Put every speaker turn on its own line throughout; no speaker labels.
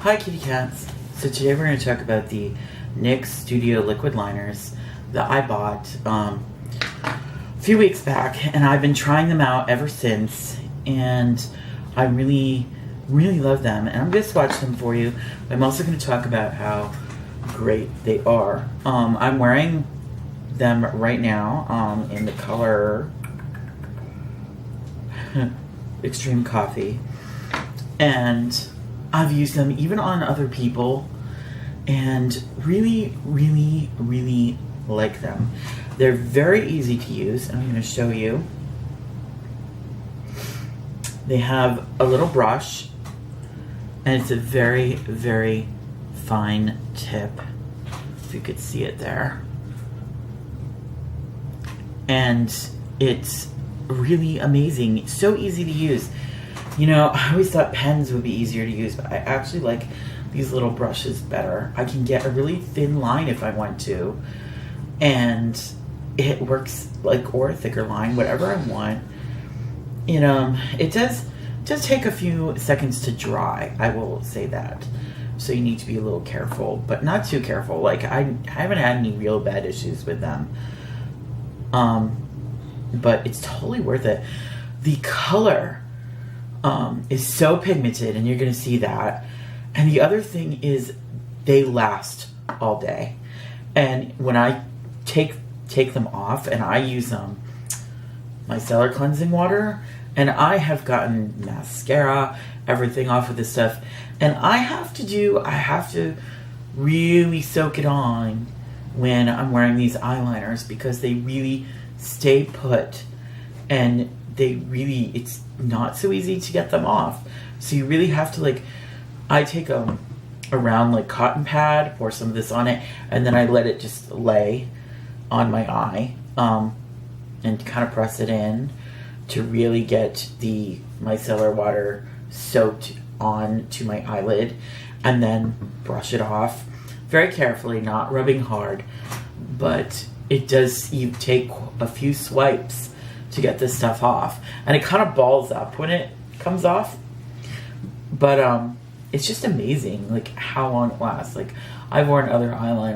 Hi kitty cats. So today we're going to talk about the NYX Studio Liquid Liners that I bought a few weeks back, and I've been trying them out ever since, and I really love them, and I'm going to swatch them for you. I'm also going to talk about how great they are. I'm wearing them right now in the color Extreme Coffee, and I've used them even on other people and really like them. They're very easy to use, and I'm going to show you. They have a little brush, and it's a very fine tip, if you could see it there. And it's really amazing. It's so easy to use. You know, I always thought pens would be easier to use, but I actually like these little brushes better. I can get a really thin line if I want to, and it works like, or a thicker line, whatever I want. You know, it does take a few seconds to dry, I will say that. So you need to be a little careful, but not too careful. Like, I haven't had any real bad issues with them. But it's totally worth it. The color is so pigmented, and you're going to see that. And the other thing is they last all day. And when I take them off and I use micellar cleansing water, and I have gotten mascara, everything off of this stuff, and I have to really soak it on when I'm wearing these eyeliners, because they really stay put, and it's not so easy to get them off. So you really have to, like, I take a round like cotton pad, pour some of this on it, and then I let it just lay on my eye, and kind of press it in to really get the micellar water soaked on to my eyelid, and then brush it off very carefully, not rubbing hard, but it does, you take a few swipes to get this stuff off, and it kind of balls up when it comes off, but it's just amazing, like, how long it lasts. Like, I've worn other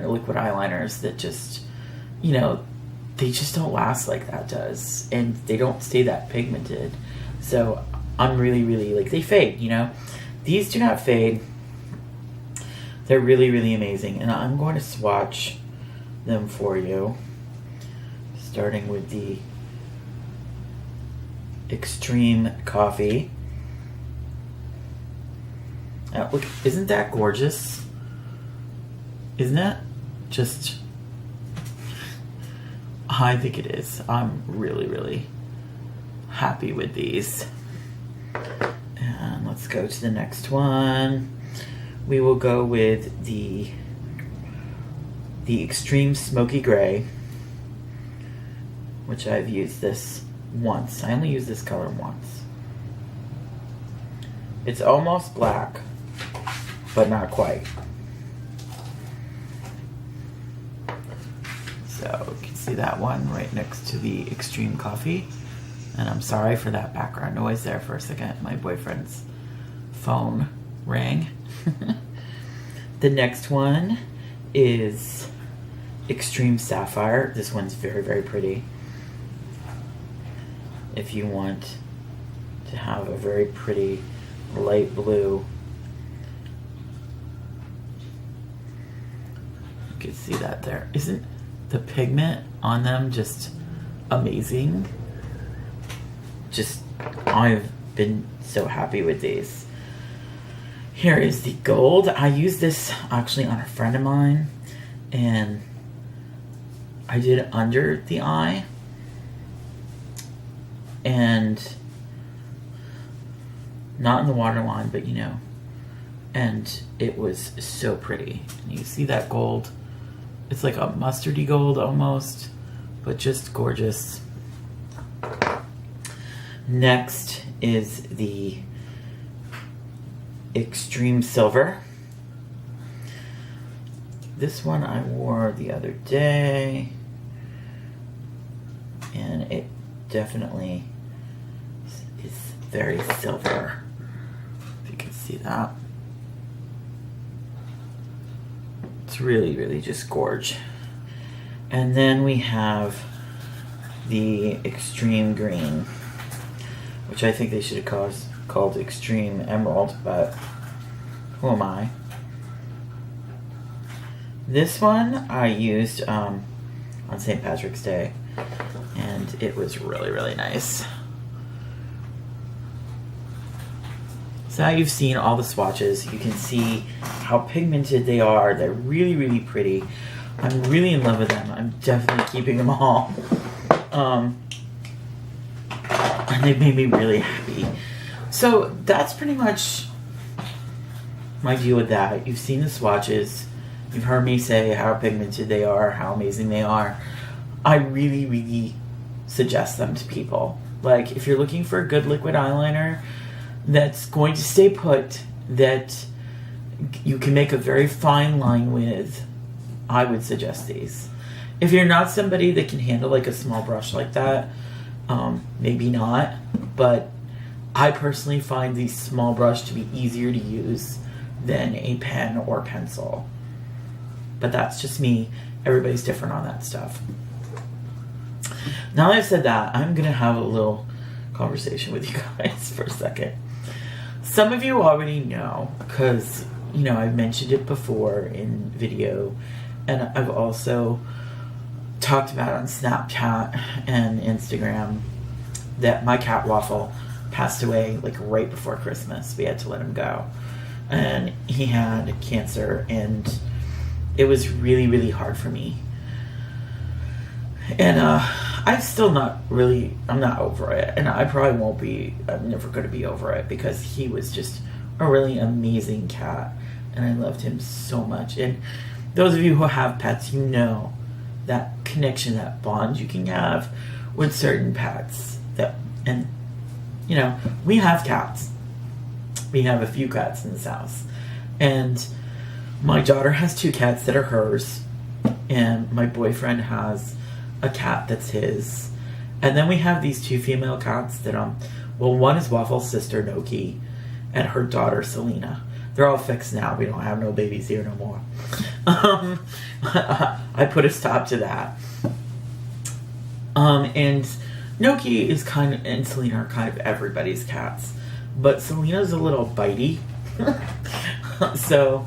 liquid eyeliners that just, you know, they just don't last like that does, and they don't stay that pigmented. So I'm really like, they fade, you know. These do not fade. They're really amazing, and I'm going to swatch them for you, starting with the Extreme Coffee. Look, isn't that gorgeous? Isn't it? Just, I think it is. I'm really happy with these. And let's go to the next one. We will go with the Extreme Smoky Gray, which I've used this once. I only used this color once. It's almost black, but not quite. So you can see that one right next to the Extreme Coffee. And I'm sorry for that background noise there for a second. My boyfriend's phone rang. The next one is Extreme Sapphire. This one's very pretty. If you want to have a very pretty light blue, you can see that there. Isn't the pigment on them just amazing? Just, I've been so happy with these. Here is the gold. I used this actually on a friend of mine, and I did it under the eye, and not in the waterline, but you know, and it was so pretty. And you see that gold? It's like a mustardy gold almost, but just gorgeous. Next is the Extreme Silver. This one I wore the other day, and it definitely is very silver, if you can see that. It's really, really just gorge. And then we have the extreme green, which I think they should have called extreme emerald, but who am I? This one I used on St. Patrick's Day, and it was really, really nice. So now you've seen all the swatches. You can see how pigmented they are. They're really, really pretty. I'm really in love with them. I'm definitely keeping them all. And they've made me really happy. So that's pretty much my deal with that. You've seen the swatches. You've heard me say how pigmented they are, how amazing they are. I really, really suggest them to people. Like, if you're looking for a good liquid eyeliner that's going to stay put, that you can make a very fine line with, I would suggest these. If you're not somebody that can handle like a small brush like that, maybe not. But I personally find the small brush to be easier to use than a pen or pencil. But that's just me. Everybody's different on that stuff. Now that I've said that, I'm going to have a little conversation with you guys for a second. Some of you already know, because, you know, I've mentioned it before in video, and I've also talked about on Snapchat and Instagram that my cat Waffle passed away like right before Christmas. We had to let him go. And he had cancer, and it was really, really hard for me. And I'm still not really, I'm not over it. And I probably won't be, I'm never going to be over it, because he was just a really amazing cat. And I loved him so much. And those of you who have pets, you know that connection, that bond you can have with certain pets. And, you know, we have cats. We have a few cats in this house. And my daughter has 2 cats that are hers. And my boyfriend has a cat that's his. And then we have these 2 female cats that, well, one is Waffle's sister, Noki, and her daughter, Selena. They're all fixed now. We don't have no babies here no more. I put a stop to that. And Noki is kind of, and Selena are kind of everybody's cats. But Selena's a little bitey. So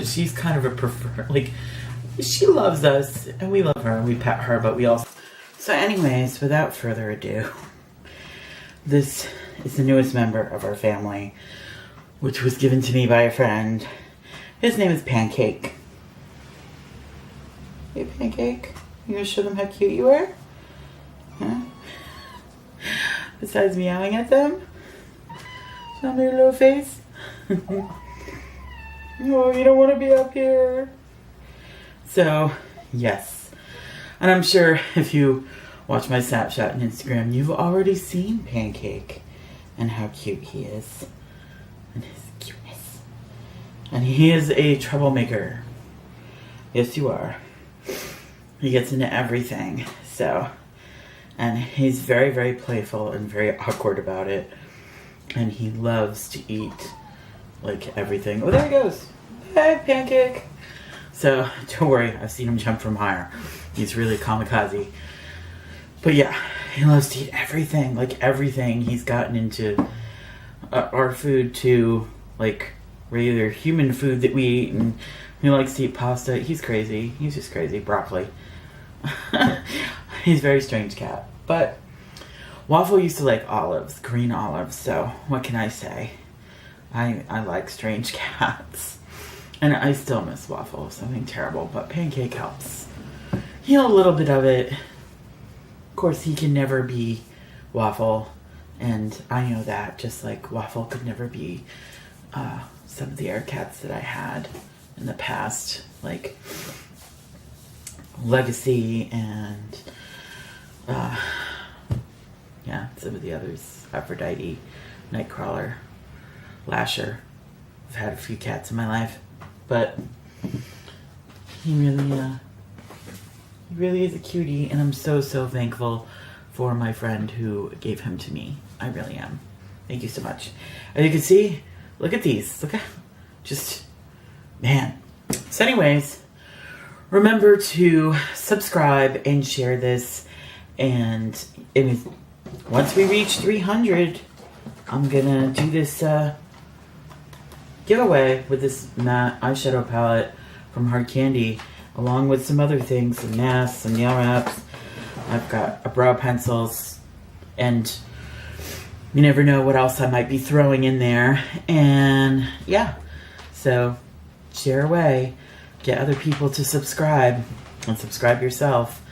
she's kind of a prefer, like, she loves us, and we love her, and we pet her, but we also... So anyways, without further ado, this is the newest member of our family, which was given to me by a friend. His name is Pancake. Hey, Pancake, you gonna show them how cute you are? Huh? Besides meowing at them? Show me your little face. Oh, you don't want to be up here. So, yes. And I'm sure if you watch my Snapchat and Instagram, you've already seen Pancake and how cute he is. And his cuteness. And he is a troublemaker. Yes, you are. He gets into everything. So, and he's very, very playful and very awkward about it. And he loves to eat, like, everything. Oh, there he goes. Hey, Pancake. So, don't worry, I've seen him jump from higher. He's really kamikaze. But yeah, he loves to eat everything, like everything. He's gotten into our food to, like, regular human food that we eat, and he likes to eat pasta. He's crazy. He's just crazy. Broccoli. He's a very strange cat. But Waffle used to like olives, green olives, so what can I say? I like strange cats. And I still miss Waffle, something terrible, but Pancake helps heal a little bit of it. Of course, he can never be Waffle, and I know that, just like Waffle could never be some of the air cats that I had in the past, like Legacy and yeah, some of the others, Aphrodite, Nightcrawler, Lasher. I've had a few cats in my life, but he really is a cutie, and I'm so thankful for my friend who gave him to me. I really am. Thank you so much. As you can see, look at these. Look at, just, man. So anyways, remember to subscribe and share this. And once we reach 300, I'm gonna do this giveaway with this matte eyeshadow palette from Hard Candy, along with some other things, some masks, some nail wraps. I've got a brow pencils, and you never know what else I might be throwing in there. And yeah, so share away, get other people to subscribe, and subscribe yourself.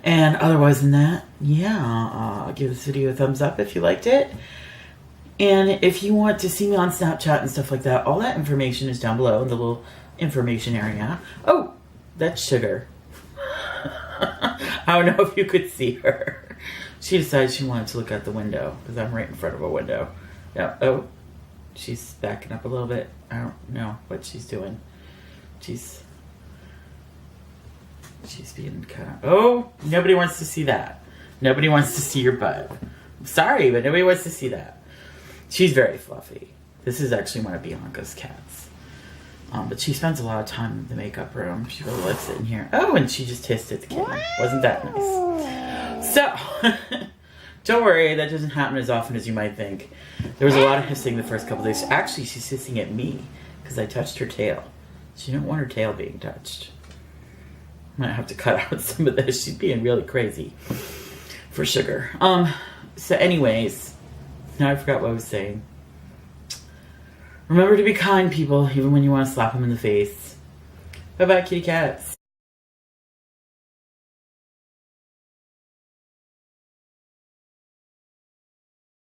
And otherwise than that, yeah, give this video a thumbs up if you liked it. And if you want to see me on Snapchat and stuff like that, all that information is down below in the little information area. Oh, that's Sugar. I don't know if you could see her. She decided she wanted to look out the window because I'm right in front of a window. Yeah. Oh, she's backing up a little bit. I don't know what she's doing. She's being kind of... Oh, nobody wants to see that. Nobody wants to see your butt. I'm sorry, but nobody wants to see that. She's very fluffy. This is actually one of Bianca's cats. But she spends a lot of time in the makeup room. She really likes it in here. Oh, and she just hissed at the kitten. Wasn't that nice? So, don't worry, that doesn't happen as often as you might think. There was a lot of hissing the first couple days. Actually, she's hissing at me because I touched her tail. She didn't want her tail being touched. I might have to cut out some of this. She's being really crazy for Sugar. So anyways, now I forgot what I was saying. Remember to be kind, people, even when you want to slap them in the face. Bye-bye, kitty cats.